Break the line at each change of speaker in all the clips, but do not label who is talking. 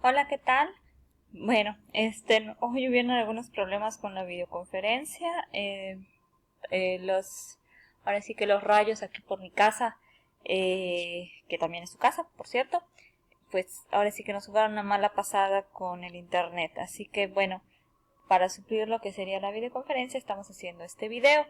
Hola, ¿qué tal? Bueno, hoy hubieron algunos problemas con la videoconferencia. Ahora sí que los rayos aquí por mi casa, que también es su casa, por cierto, pues ahora sí que nos jugaron una mala pasada con el internet. Así que bueno, para suplir lo que sería la videoconferencia, estamos haciendo este video,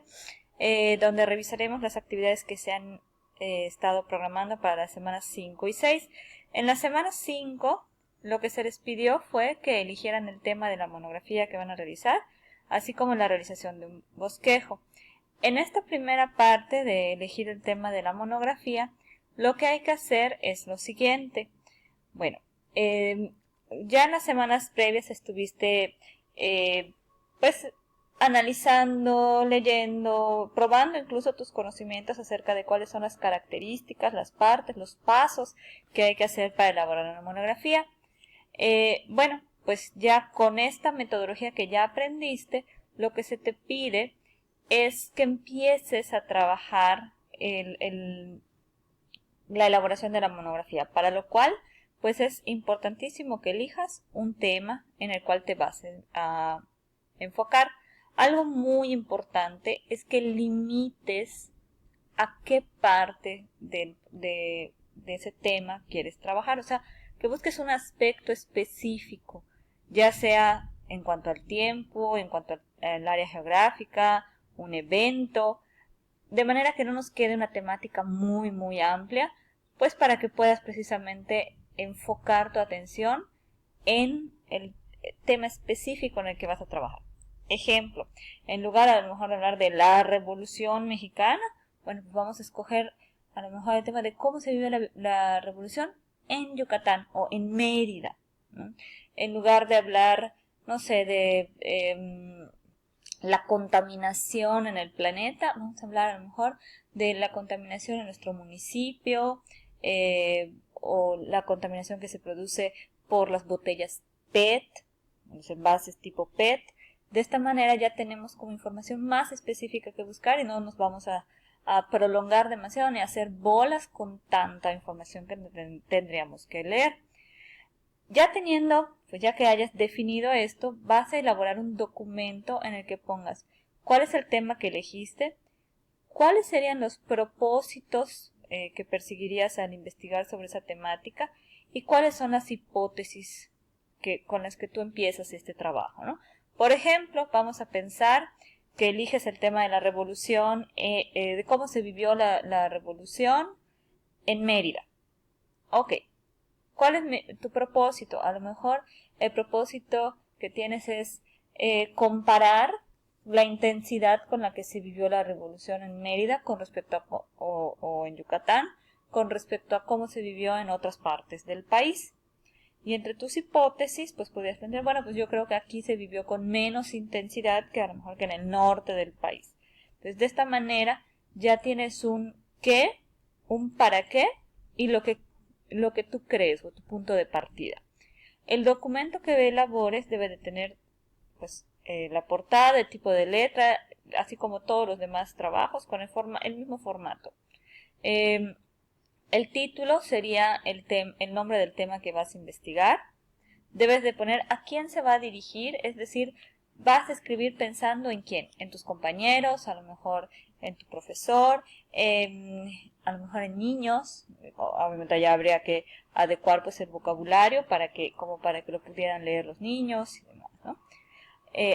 donde revisaremos las actividades que se han estado programando para las semanas 5 y 6. En la semana 5, lo que se les pidió fue que eligieran el tema de la monografía que van a realizar, así como la realización de un bosquejo. En esta primera parte de elegir el tema de la monografía, lo que hay que hacer es lo siguiente. Bueno, ya en las semanas previas estuviste pues analizando, leyendo, probando incluso tus conocimientos acerca de cuáles son las características, las partes, los pasos que hay que hacer para elaborar una monografía. Bueno, pues ya con esta metodología que ya aprendiste, lo que se te pide es que empieces a trabajar la elaboración de la monografía, para lo cual pues es importantísimo que elijas un tema en el cual te vas a enfocar. Algo muy importante es que limites a qué parte de ese tema quieres trabajar, o sea, que busques un aspecto específico, ya sea en cuanto al tiempo, en cuanto al área geográfica, un evento, de manera que no nos quede una temática muy amplia, pues para que puedas precisamente enfocar tu atención en el tema específico en el que vas a trabajar. Ejemplo, en lugar a lo mejor de hablar de la Revolución Mexicana, bueno, pues vamos a escoger a lo mejor el tema de cómo se vive la revolución en Yucatán o en Mérida, ¿no? En lugar de hablar, no sé, de la contaminación en el planeta, vamos a hablar a lo mejor de la contaminación en nuestro municipio, o la contaminación que se produce por las botellas PET, los envases tipo PET. De esta manera ya tenemos como información más específica que buscar y no nos vamos a prolongar demasiado ni a hacer bolas con tanta información que tendríamos que leer. Ya teniendo, pues ya que hayas definido esto, vas a elaborar un documento en el que pongas cuál es el tema que elegiste, cuáles serían los propósitos que perseguirías al investigar sobre esa temática y cuáles son las hipótesis con las que tú empiezas este trabajo, ¿no? Por ejemplo, vamos a pensar que eliges el tema de la revolución, de cómo se vivió la revolución en Mérida. Ok, ¿cuál es tu propósito? A lo mejor el propósito que tienes es comparar la intensidad con la que se vivió la revolución en Mérida con respecto a, o en Yucatán, con respecto a cómo se vivió en otras partes del país. Y entre tus hipótesis, pues podrías pensar, bueno, pues yo creo que aquí se vivió con menos intensidad que a lo mejor que en el norte del país. Entonces, de esta manera ya tienes un qué, un para qué y lo que tú crees o tu punto de partida. El documento que elabores debe de tener pues la portada, el tipo de letra, así como todos los demás trabajos con el mismo formato. El título sería el nombre del tema que vas a investigar. Debes de poner a quién se va a dirigir, es decir, vas a escribir pensando en quién, en tus compañeros, a lo mejor en tu profesor, a lo mejor en niños. Obviamente ya habría que adecuar pues el vocabulario para que lo pudieran leer los niños y demás, ¿no?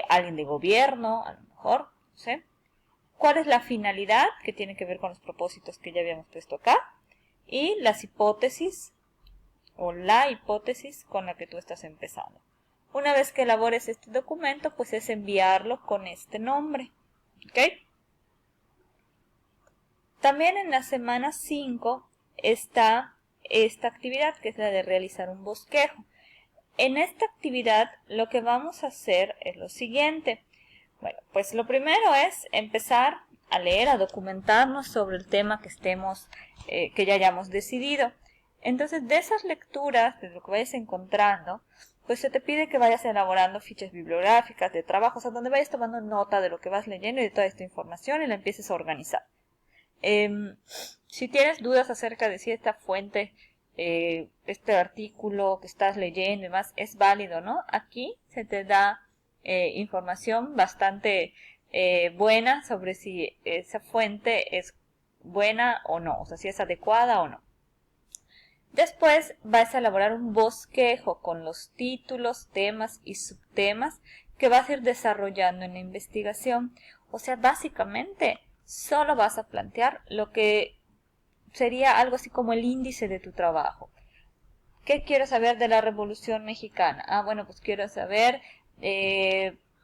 Alguien de gobierno, a lo mejor, no sé. ¿Cuál es la finalidad? Que tiene que ver con los propósitos que ya habíamos puesto acá. Y las hipótesis o la hipótesis con la que tú estás empezando. Una vez que elabores este documento, pues es enviarlo con este nombre. ¿Ok? También en la semana 5 está esta actividad, que es la de realizar un bosquejo. En esta actividad lo que vamos a hacer es lo siguiente. Bueno, pues lo primero es empezar a leer, a documentarnos sobre el tema que ya hayamos decidido. Entonces, de esas lecturas, de lo que vayas encontrando, pues se te pide que vayas elaborando fichas bibliográficas de trabajo, o sea, donde vayas tomando nota de lo que vas leyendo y de toda esta información y la empieces a organizar. Si tienes dudas acerca de si esta fuente este artículo que estás leyendo y demás es válido, ¿no? Aquí se te da información bastante buena sobre si esa fuente es buena o no, o sea, si es adecuada o no. Después vas a elaborar un bosquejo con los títulos, temas y subtemas que vas a ir desarrollando en la investigación. O sea, básicamente solo vas a plantear lo que sería algo así como el índice de tu trabajo. ¿Qué quiero saber de la Revolución Mexicana? Ah, bueno, pues quiero saber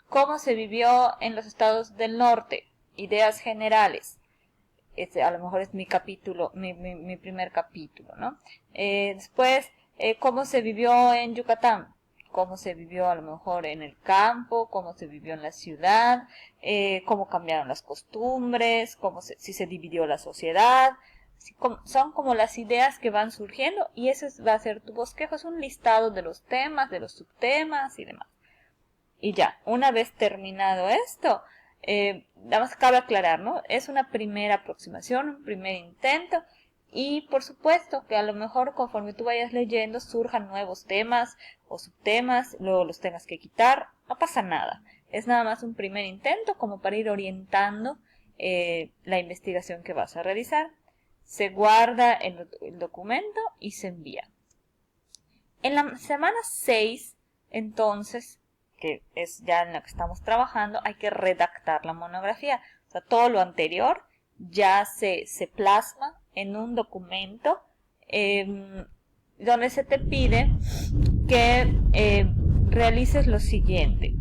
cómo se vivió en los estados del norte, ideas generales. A lo mejor es mi capítulo, mi primer capítulo, ¿no? Después, cómo se vivió en Yucatán, cómo se vivió a lo mejor en el campo, cómo se vivió en la ciudad, cómo cambiaron las costumbres, si se dividió la sociedad. Son como las ideas que van surgiendo y ese va a ser tu bosquejo, es un listado de los temas, de los subtemas y demás. Y ya, una vez terminado esto, nada más cabe aclarar, ¿no? Es una primera aproximación, un primer intento y por supuesto que a lo mejor conforme tú vayas leyendo surjan nuevos temas o subtemas, luego los tengas que quitar, no pasa nada. Es nada más un primer intento como para ir orientando la investigación que vas a realizar. Se guarda el documento y se envía. En la semana 6, entonces, que es ya en la que estamos trabajando, hay que redactar la monografía. O sea, todo lo anterior ya se plasma en un documento donde se te pide que realices lo siguiente.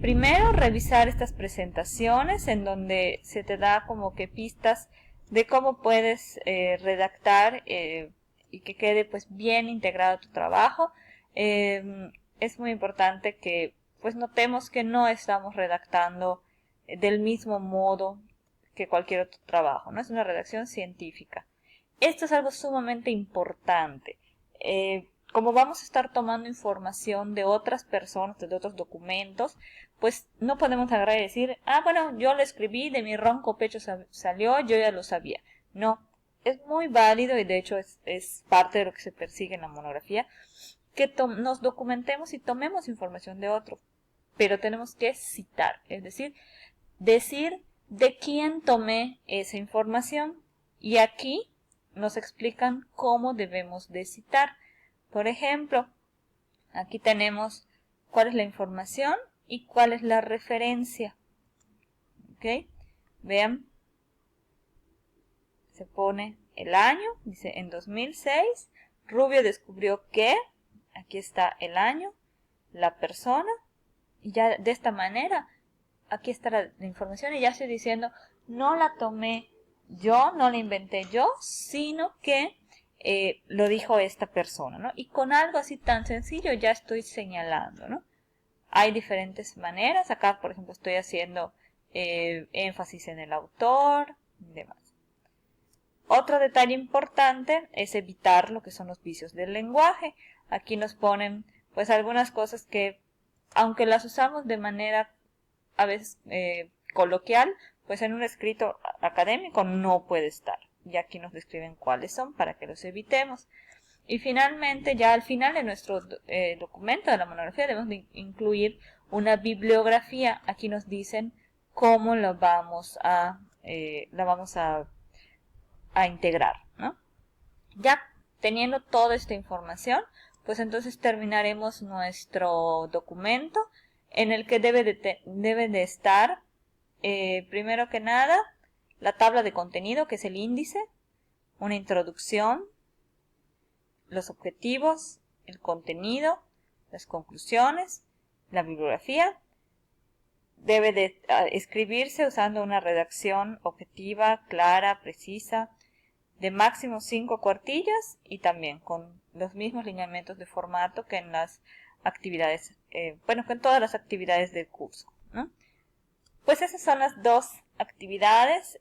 Primero, revisar estas presentaciones en donde se te da como que pistas de cómo puedes redactar y que quede pues bien integrado tu trabajo. Es muy importante que pues notemos que no estamos redactando del mismo modo que cualquier otro trabajo, ¿no? Es una redacción científica. Esto es algo sumamente importante. Como vamos a estar tomando información de otras personas, de otros documentos, pues no podemos agarrar y decir, ah, bueno, yo lo escribí, de mi ronco pecho salió, yo ya lo sabía. No, es muy válido y de hecho es parte de lo que se persigue en la monografía, que nos documentemos y tomemos información de otro, pero tenemos que citar, es decir de quién tomé esa información. Y aquí nos explican cómo debemos de citar. Por ejemplo, aquí tenemos cuál es la información y cuál es la referencia. ¿Ok? Vean, se pone el año, dice en 2006, Rubio descubrió que, aquí está el año, la persona, y ya de esta manera, aquí está la información y ya estoy diciendo, no la tomé yo, no la inventé yo, sino que lo dijo esta persona, ¿no? Y con algo así tan sencillo ya estoy señalando, ¿no? Hay diferentes maneras, acá por ejemplo estoy haciendo énfasis en el autor y demás. Otro detalle importante es evitar lo que son los vicios del lenguaje. Aquí nos ponen pues algunas cosas que, aunque las usamos de manera a veces coloquial, pues en un escrito académico no puede estar. Y aquí nos describen cuáles son para que los evitemos. Y finalmente, ya al final de nuestro documento de la monografía debemos de incluir una bibliografía. Aquí nos dicen cómo la vamos a integrar, ¿no? Ya teniendo toda esta información, pues entonces terminaremos nuestro documento en el que debe de estar, primero que nada, la tabla de contenido, que es el índice, una introducción, los objetivos, el contenido, las conclusiones, la bibliografía. Debe de escribirse usando una redacción objetiva, clara, precisa, de máximo 5 cuartillas y también con los mismos lineamientos de formato que en las actividades, que en todas las actividades del curso, ¿no? Pues esas son las dos actividades.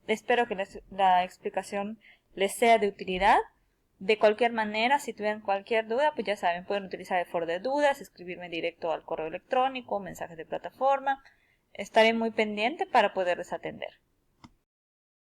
Espero que la explicación les sea de utilidad. De cualquier manera, si tuvieran cualquier duda, pues ya saben, pueden utilizar el foro de dudas, escribirme directo al correo electrónico, mensajes de plataforma. Estaré muy pendiente para poderles atender.